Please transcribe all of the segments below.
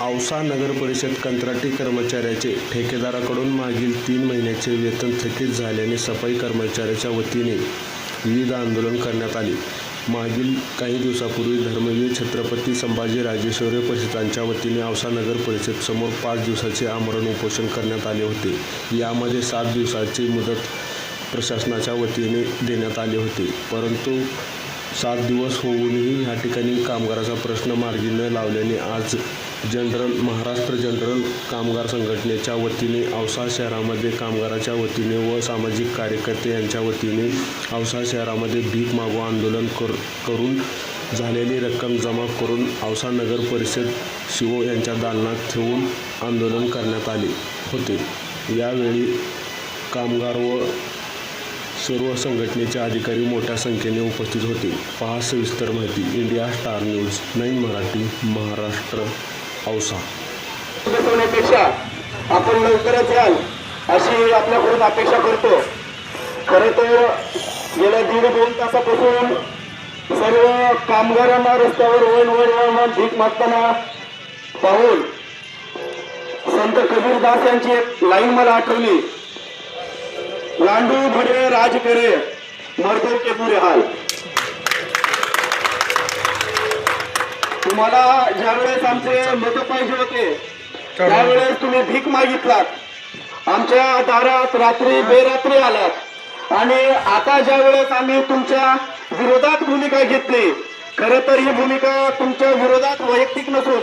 औसा नगर परिषद कंत्राटी कर्मचाऱ्याचे ठेकेदाराकडून मागील 3 महिन्याचे वेतन थकीत झाल्याने सफाई कर्मचाऱ्याच्या वतीने विविध आंदोलन करण्यात आले. मागील काही दिवसापूर्वी धर्मवीर छत्रपती संभाजीराजेश्वरी परिषदांच्या वतीने औसा नगर परिषद समोर 5 दिवसाचे आमरण उपोषण करण्यात आले होते. यामध्ये 7 दिवसाची मुदत प्रशासनाच्या वतीने देण्यात आले होते, परंतु 7 दिवस होऊनही या ठिकाणी कामगाराचा प्रश्न मार्गी न लावल्याने आज महाराष्ट्र जनरल कामगार संघटनेच्या वतीने औसा शहरामध्ये कामगाराच्या वतीने व सामाजिक कार्यकर्ते यांच्या वतीने औसा शहरामध्ये भीक मागो आंदोलन करून झालेली रक्कम जमा करून औसा नगर परिषद शिवो यांच्या दालनात ठेवून आंदोलन करण्यात आले होते. यावेळी कामगार व सर्व संघटनेचे अधिकारी मोठ्या संख्येने उपस्थित होते. पहा सविस्तर माहिती. India star news 9 Marathi, Maharashtra, Ausa. बसवण्यापेक्षा आपण लवकरच याल अशी आपल्याकडून अपेक्षा करतो. खरं तर गेल्या 1.5-2 तासापासून सर्व कामगारांना रस्त्यावर वळवळ भीक मागताना पाहून संत कबीरदास यांची एक लाईन मला आठवली. लांडू भडवे राज करे, मर्दों के बुरे हाल. तुम्हाला ज्यावेळेस आमचे मत पाहिजे होते त्यावेळेस तुम्ही भीक मागितलात, आमच्या दारात रात्री बेरात्री आलात आणि आता ज्या वेळेस आम्ही तुमच्या विरोधात भूमिका घेतली, खरं तर ही भूमिका तुमच्या विरोधात वैयक्तिक नसून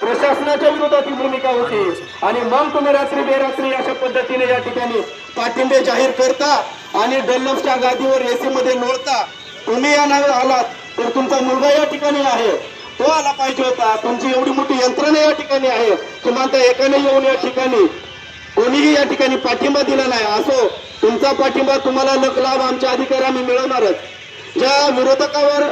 प्रशासनाच्या विरोधात ही भूमिका होती आणि मग तुम्ही रात्री बेरात्री अशा पद्धतीने या ठिकाणी पाठिंबे जाहीर करता आणि डल्लफच्या गादीवर एसी मध्ये लोळता. तुम्ही या नावे आलात तर तुमचा मुलगा या ठिकाणी आहे, तो आला पाहिजे होता. तुमची एवढी मोठी यंत्रणा या ठिकाणी आहे, किमान त्या एकाने येऊन या ठिकाणी कोणीही या ठिकाणी पाठिंबा दिला नाही. असो, तुमचा पाठिंबा तुम्हाला लक लाभ आमच्या अधिकारी आम्ही मिळवणारच. ज्या विरोधकावर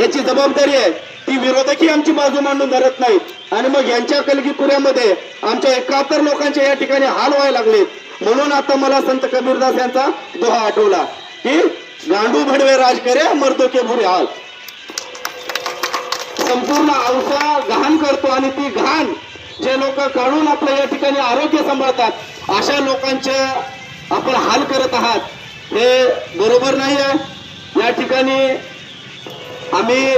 याची जबाबदारी आहे ती विरोधकही आमची बाजू मांडून धरत नाहीत आणि मग यांच्या कलगीपुऱ्यामध्ये आमच्या 71 लोकांचे या ठिकाणी हाल व्हायला लागले. म्हणून आता मला संत कबीरदास यांचा दोहा आठवला की गांडू भडवे राज करे, मर्दों के बुरे हाल. संपूर्ण औसा घाण करतो आणि ती घाण जे लोक काढून आपल्या या ठिकाणी आरोग्य सांभाळतात अशा लोकांचे आपण हाल करत आहात, हे बरोबर नाही आहे. या ठिकाणी आम्ही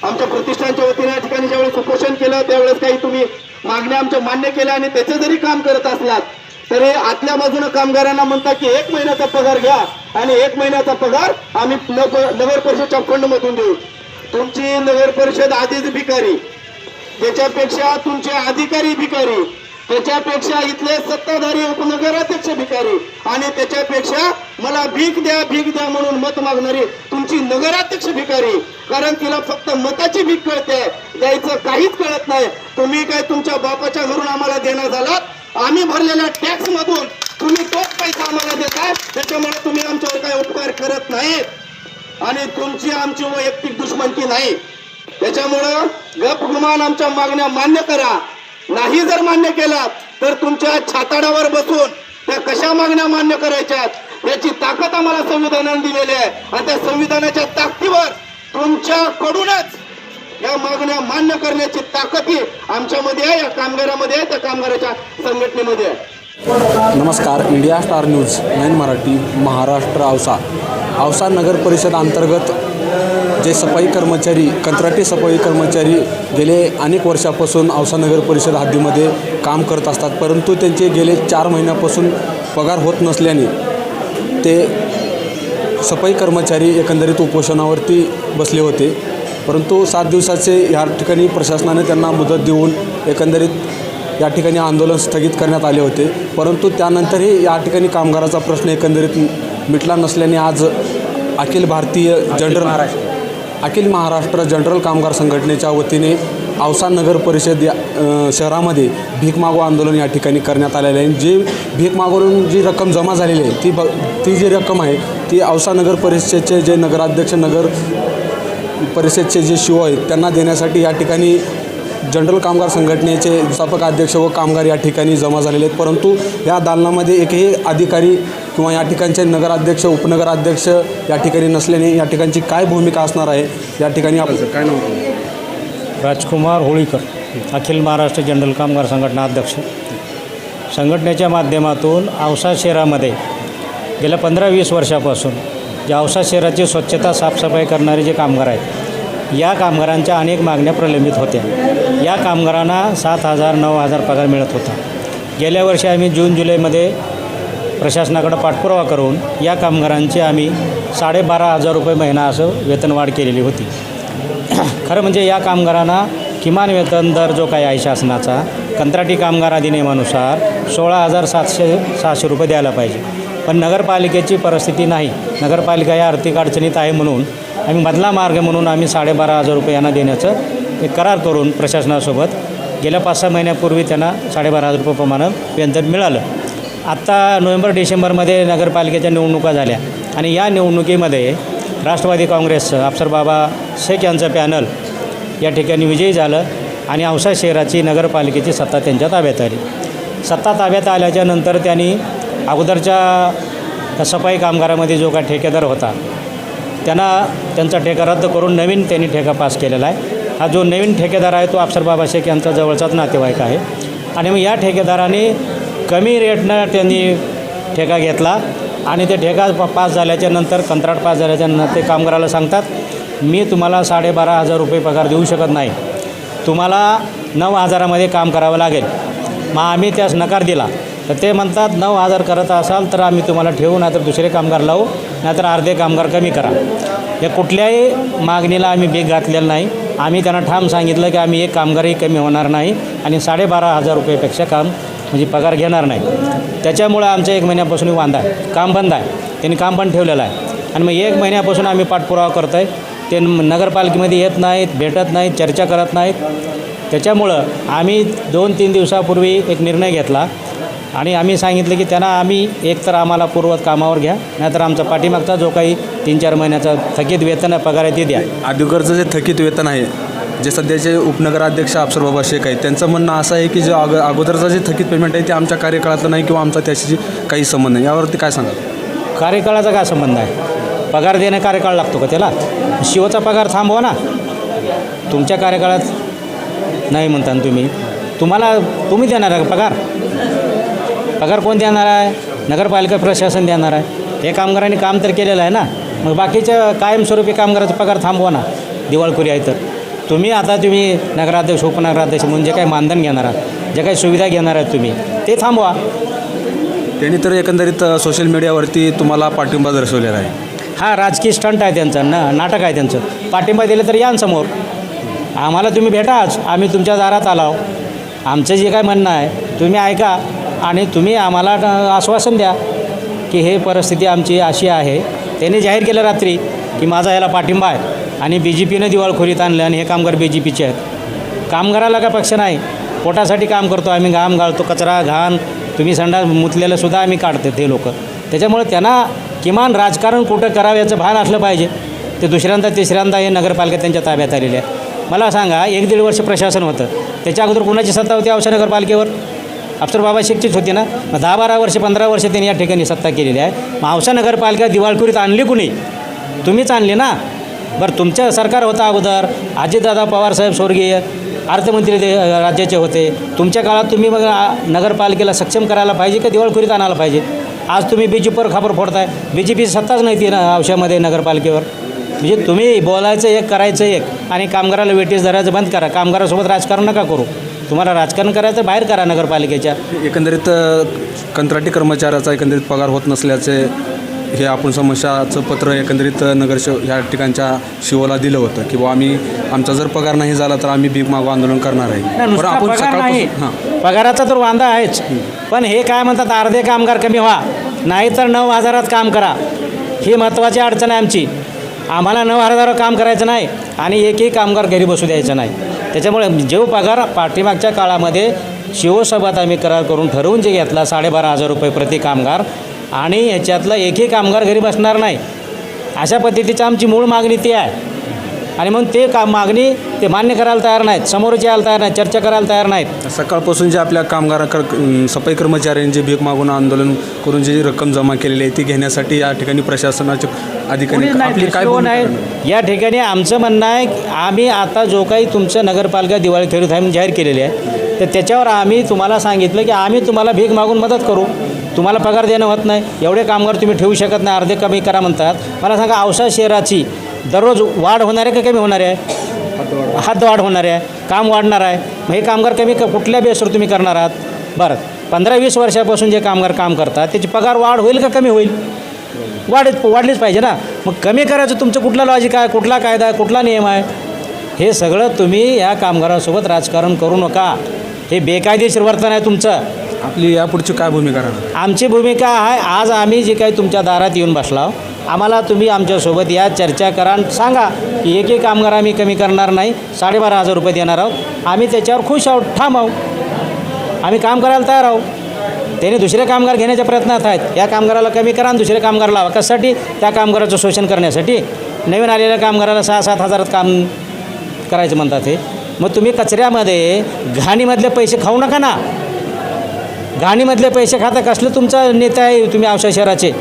आमच्या प्रतिष्ठानच्या वतीने या ठिकाणी ज्यावेळेस उपोषण केलं त्यावेळेस काही तुम्ही मागण्या आमच्या मान्य केल्या आणि त्याचे जरी काम करत असलात तरी आतल्या बाजूने कामगारांना म्हणता की 1 महिन्याचा पगार घ्या आणि 1 महिन्याचा पगार आम्ही नगर परिषदच्या फंड मधून देऊ. तुमची नगर परिषद आधीच भिकारी, त्याच्यापेक्षा तुमचे अधिकारी भिकारी, त्याच्यापेक्षा इथले सत्ताधारी उपनगराध्यक्ष भिकारी आणि त्याच्यापेक्षा मला भीक द्या म्हणून मत मागणारी तुमची नगराध्यक्ष भिकारी. कारण तिला फक्त मताची भीक कळते, द्यायचं काहीच कळत नाही. तुम्ही काय तुमच्या बापाच्या घरून आम्हाला देणार झालात, आम्ही भरलेल्या टॅक्स मधून तुम्ही तोच पैसा आम्हाला देताय. त्याच्यामुळे तुम्ही आमच्यावर काय उपकार करत नाहीत आणि तुमची आमची वैयक्तिक दुश्मनकी नाही. त्याच्यामुळं गप गुमान आमच्या मागण्या मान्य करा. नाही जर मान्य केला तर तुमच्या छाताडावर बसून त्या कशा मागण्या मान्य करायच्यात याची ताकद आम्हाला संविधानाने दिलेली आहे आणि त्या संविधानाच्या ताकदीवर तुमच्याकडूनच या मागण्या मान्य करण्याची ताकदही आमच्यामध्ये आहे, या कामगारामध्ये आहे, त्या कामगाराच्या संघटनेमध्ये आहे. नमस्कार. India star news 9 Marathi, Maharashtra, Ausa Nagar Parishad अंतर्गत जे सफाई कर्मचारी, कंत्राटी सफाई कर्मचारी गेले अनेक वर्षापासून औसा नगर परिषद हद्दीमध्ये काम करत असतात, परंतु त्यांचे गेले 4 महिन्यापासून पगार होत नसल्याने ते सफाई कर्मचारी एकंदरीत उपोषणावरती बसले होते. परंतु 7 दिवसाचे या ठिकाणी प्रशासनाने त्यांना मुदत देऊन एकंदरीत या ठिकाणी आंदोलन स्थगित करण्यात आले होते. परंतु त्यानंतरही या ठिकाणी कामगाराचा प्रश्न एकंदरीत मिटला नसल्याने आज अखिल महाराष्ट्र जनरल कामगार संघटनेच्या वतीने औसा नगर परिषद या शहरामध्ये भीक मागो आंदोलन या ठिकाणी करण्यात आलेले आहे. जे भीक मागून जी रक्कम जमा झालेली आहे ती जी रक्कम आहे ती औसा नगर परिषदेचे जे नगराध्यक्ष, नगर परिषदेचे जे शिव आहेत त्यांना देण्यासाठी या ठिकाणी जनरल कामगार संघटनेचे संस्थापक अध्यक्ष व कामगार या ठिकाणी जमा झालेले आहेत. परंतु या दालनामध्ये एकही अधिकारी किंवा या ठिकाणचे नगराध्यक्ष, उपनगराध्यक्ष या ठिकाणी नसल्याने या ठिकाणची काय भूमिका असणार आहे या ठिकाणी आपण काय नाव? राजकुमार होळीकर. अखिल महाराष्ट्र जनरल कामगार संघटना अध्यक्ष. संघटनेच्या माध्यमातून औसा शहरामध्ये गेल्या 15-20 वर्षापासून जे औसा शहराची स्वच्छता साफसफाई करणारे जे कामगार आहेत, या कामगारांच्या अनेक मागण्या प्रलंबित होत्या. या कामगारांना 7,000-9,000 पगार मिळत होता. गेल्या वर्षी आम्ही जून-जुलैमध्ये प्रशासनाकडे पाठपुरावा करून या कामगारांचे आम्ही 12,500 रुपये महिना असं वेतनवाढ केलेली होती. खरं म्हणजे या कामगारांना किमान वेतन दर जो काही आहे शासनाचा कंत्राटी कामगार अधिनियमानुसार 16,700 रुपये द्यायला पाहिजे. पण नगरपालिकेची परिस्थिती नाही. नगरपालिका या आर्थिक अडचणीत आहे म्हणून आम्ही मधला मार्ग म्हणून आम्ही 12,500 रुपये यांना देण्याचं एक करार करून प्रशासनासोबत गेल्या 5-6 महिन्यापूर्वी त्यांना 12,500 रुपयेप्रमाणे वेतन मिळालं. आत्ता नोव्हेंबर-डिसेंबरमध्ये नगरपालिकेच्या निवडणुका झाल्या आणि या निवडणुकीमध्ये राष्ट्रवादी काँग्रेसचं अफसरबाबा शेख यांचं पॅनल या ठिकाणी विजयी झालं आणि औसा शहराची नगरपालिकेची सत्ता त्यांच्या ताब्यात आली. सत्ता ताब्यात आल्याच्या नंतर त्यांनी अगोदरच्या सफाई कामगारामध्ये जो काही ठेकेदार होता त्यांचा ठेका रद्द करून नवीन त्यांनी ठेका पास केलेला आहे. हा जो नवीन ठेकेदार आहे तो अफसरबाबा शेख यांचा जवळचाच नातेवाईक आहे आणि मग या ठेकेदाराने कमी रेटनं त्यांनी ठेका घेतला आणि ते ठेका पास झाल्याच्या नंतर कंत्राट पास झाल्याच्या नंतर ते कामगाराला सांगतात, मी तुम्हाला 12,500 रुपये पगार देऊ शकत नाही, तुम्हाला 9,000मध्ये काम करावं लागेल. मग आम्ही त्यास नकार दिला तर ते म्हणतात 9,000 करत असाल तर आम्ही तुम्हाला ठेवू, नाहीतर दुसरे कामगार लावू, नाहीतर अर्धे कामगार कमी करा. या कुठल्याही मागणीला आम्ही बेग घातलेला नाही. आम्ही त्यांना ठाम सांगितलं की आम्ही एक कामगारही कमी होणार नाही आणि 12,500 रुपयेपेक्षा काम म्हणजे पगार घेणार नाही. त्याच्यामुळं आमचं 1 महिन्यापासून वांदा आहे, काम बंद आहे. त्यांनी काम पण ठेवलेलं आहे आणि मग 1 महिन्यापासून आम्ही पाठपुरावा करतो आहे. ते नगरपालिकेमध्ये येत नाहीत, भेटत नाहीत, चर्चा करत नाहीत. त्याच्यामुळं आम्ही 2-3 दिवसापूर्वी एक निर्णय घेतला आणि आम्ही सांगितलं की त्यांना आम्ही एकतर आम्हाला पूर्वत कामावर घ्या, नाहीतर आमचा पाठीमागचा जो काही 3-4 महिन्याचा थकीत वेतन पगार आहे ते द्या. अगोदरचं जे थकीत वेतन आहे, जे सध्याचे उपनगराध्यक्ष अफसरबाबा शेख आहेत, त्यांचं म्हणणं असं आहे की जे अगोदरचं जे थकीत पेमेंट आहे ते आमच्या कार्यकाळातलं नाही किंवा आमचा त्याशी काही संबंध नाही. यावरती काय सांगाल? कार्यकाळाचा काय संबंध आहे? पगार देणं कार्यकाळ लागतो का त्याला? शिवचा पगार थांबवा ना. तुमच्या कार्यकाळात नाही म्हणता तुम्ही देणार आहे पगार? पगार कोण देणार आहे? नगरपालिका प्रशासन देणार आहे. हे कामगारांनी काम तर केलेलं आहे ना. मग बाकीच्या कायमस्वरूपी कामगाराचा पगार थांबवा ना. दिवाळखोरी आहे तर तुम्ही नगराध्यक्ष उपनगराध्यक्ष म्हणून जे काही मानधन घेणार आहात, जे काही सुविधा घेणार आहात तुम्ही ते थांबवा. त्यांनी तर एकंदरीत सोशल मीडियावरती तुम्हाला पाठिंबा दर्शवलेला आहे. हा राजकीय स्टंट आहे त्यांचा, नाटक आहे त्यांचं. पाठिंबा दिलं तर या समोर, आम्हाला तुम्ही भेटाच, आम्ही तुमच्या दारात आलो. आमचं जे काय म्हणणं आहे तुम्ही ऐका आणि तुम्ही आम्हाला आश्वासन द्या की हे परिस्थिती आमची अशी आहे. त्यांनी जाहीर केलं रात्री की माझा ह्याला पाठिंबा आहे आणि BJPनं दिवाळखोरीत आणलं आणि हे कामगार BJPचे आहेत. कामगाराला का पक्ष नाही, पोटासाठी काम करतो आम्ही, घाम गाळतो, कचरा घाण तुम्ही संडास मुतलेलं सुद्धा आम्ही काढतो ते लोक. त्याच्यामुळे त्यांना किमान राजकारण कुठं करावं याचं भान असलं पाहिजे. ते दुसऱ्यांदा तिसऱ्यांदा हे नगरपालिका त्यांच्या ताब्यात आलेली आहे. मला सांगा 1-1.5 वर्ष प्रशासन होतं, त्याच्या अगोदर कुणाची सत्ता होती औसा नगरपालिकेवर? अफसरबाबा शेखचीच होती ना. मग 10-12 वर्ष 15 वर्ष त्यांनी या ठिकाणी सत्ता केलेली आहे. मग औसा नगरपालिका दिवाळखोरीत आणली कुणी? तुम्हीच आणली ना. बरं, तुमचं सरकार होतं अगोदर, अजितदादा पवारसाहेब स्वर्गीय अर्थमंत्री राज्याचे होते. तुमच्या काळात तुम्ही मग नगरपालिकेला सक्षम करायला पाहिजे का दिवाळखोरीत आणायला पाहिजे? आज तुम्ही BJPवर खापर फोडताय. BJPची सत्ताच नाही ती ना औशामध्ये नगरपालिकेवर. म्हणजे तुम्ही बोलायचं एक, करायचं एक आणि कामगाराला वेटीस धरायचं बंद करा. कामगारासोबत राजकारण नका करू. तुम्हाला राजकारण करायचं बाहेर करा नगरपालिकेच्या. एकंदरीत कंत्राटी कर्मचाऱ्याचा एकंदरीत पगार होत नसल्याचे हे आपण समस्याचं पत्र एकंदरीत ह्या ठिकाणच्या शिवला दिलं होतं की बुवा आमचा जर पगार नाही झाला तर आम्ही भीक मागू आंदोलन करणार आहे. नुसता पगार नाही, पगाराचा तर वांदा आहेच. पण हे काय म्हणतात अर्धे कामगार कमी व्हा, नाहीतर 9,000 काम करा. ही महत्त्वाची अडचण आहे आमची. आम्हाला 9,000 काम करायचं नाही आणि एकही कामगार घरी बसू द्यायचं नाही. त्याच्यामुळे जो पगार पाठीमागच्या काळामध्ये शिवसोबत आम्ही करार करून ठरवून जे घेतला 12,500 रुपये प्रति कामगार आणि ह्याच्यातलं एकही कामगार घरी बसणार नाही, अशा पद्धतीची आमची मूळ मागणी ती आहे. आणि म्हणून ते मागणी ते मान्य करायला तयार नाहीत, समोरच यायला तयार नाहीत, चर्चा करायला तयार नाहीत. सकाळपासून जे आपल्या सफाई कर्मचाऱ्यांनी जे भीक मागून आंदोलन करून जी रक्कम जमा केलेली आहे ती घेण्यासाठी या ठिकाणी प्रशासनाचे अधिकारी आपली काय भूमिका नाही. राहणार? या ठिकाणी आमचं म्हणणं आहे की आम्ही आता जो काही तुमचं नगरपालिका दिवाळी खेळून आम्ही जाहीर केलेली आहे तर त्याच्यावर आम्ही तुम्हाला सांगितलं की आम्ही तुम्हाला भीक मागून मदत करू. तुम्हाला पगार देणं होत नाही, एवढे कामगार तुम्ही ठेवू शकत नाही, अर्धे कमी करा म्हणतात. मला सांगा, औसा शहराची दररोज वाढ होणार आहे का कमी होणार आहे? हातवाढ होणार आहे, काम वाढणार आहे. मग हे कामगार कमी कुठल्या बेसवर तुम्ही करणार आहात? बरं, 15-20 वर्षापासून जे कामगार काम करतात त्याची पगार वाढ होईल का कमी होईल? वाढलीच पाहिजे ना. मग कमी करायचं तुमचं कुठला लॉजिक आहे, कुठला कायदा आहे, कुठला नियम आहे? हे सगळं तुम्ही या कामगारांसोबत राजकारण करू नका. हे बेकायदेशीर वर्तन आहे तुमचं. आपली यापुढची काय भूमिका राहणार? आमची भूमिका आहे, आज आम्ही जे काही तुमच्या दारात येऊन बसला आम्हाला तुम्ही आमच्यासोबत या चर्चा करा आणि सांगा की एकही कामगार आम्ही कमी करणार नाही, 12,500 रुपये देणार आहोत. आम्ही त्याच्यावर खुश आहोत, ठाम आहोत, आम्ही काम करायला तयार आहोत. त्याने दुसरे कामगार घेण्याच्या प्रयत्नात आहेत. या कामगाराला कमी करा आणि दुसरे कामगार लावा. कशासाठी? त्या कामगाराचं शोषण करण्यासाठी. नवीन आलेल्या कामगाराला 6-7 हजारात काम करायचं म्हणतात. हे मग तुम्ही कचऱ्यामध्ये घाणीमधले पैसे खाऊ नका ना. घाणीमधले पैसे खाता कसलं तुमचा नेता आहे तुम्ही औसा शहराचे?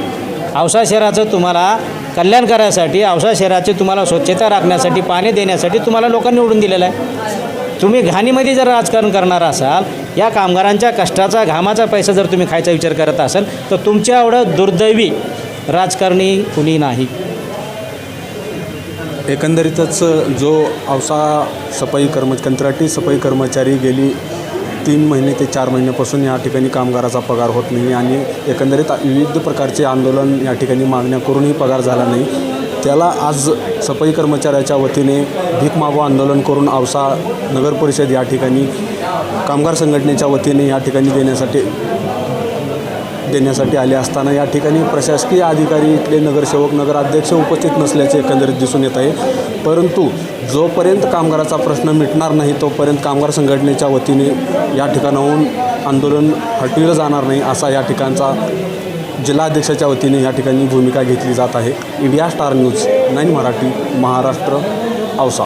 औसा शहराचं तुम्हाला कल्याण करायसाठी, औसा शहराचे तुम्हाला स्वच्छता राखण्यासाठी, पाणी देण्यासाठी तुम्हाला लोकांनी निवडून दिलेलं आहे. तुम्ही घाणीमध्ये जर राजकारण करणार असाल, या कामगारांच्या कष्टाचा घामाचा पैसा जर तुम्ही खायचा विचार करत असाल तर तुमच्या एवढं दुर्दैवी राजकारणी कुणी नाही. एकंदरीतच जो औसा कंत्राटी सफाई कर्मचारी गेली 3 महिने ते 4 महिन्यापासून या ठिकाणी कामगाराचा पगार होत नाही आणि एकंदरीत विविध प्रकारचे आंदोलन या ठिकाणी मागण्या करूनही पगार झाला नाही, त्याला आज सफाई कर्मचाऱ्याच्या वतीने भीक मागो आंदोलन करून औसा नगर परिषद या ठिकाणी कामगार संघटनेच्या वतीने या ठिकाणी देण्यासाठी आले असताना या ठिकाणी प्रशासकीय अधिकारी, इथले नगरसेवक, नगराध्यक्ष उपस्थित नसल्याचे एकंदरीत दिसून येत आहे. परंतु जोपर्यंत कामगाराचा प्रश्न मिटणार नाही तोपर्यंत कामगार संघटनेच्या वतीने या ठिकाणाहून आंदोलन हटविलं जाणार नाही असा या ठिकाणचा जिल्हाध्यक्षाच्या वतीने या ठिकाणी भूमिका घेतली जात आहे. India star news 9 Marathi, Maharashtra, Ausa.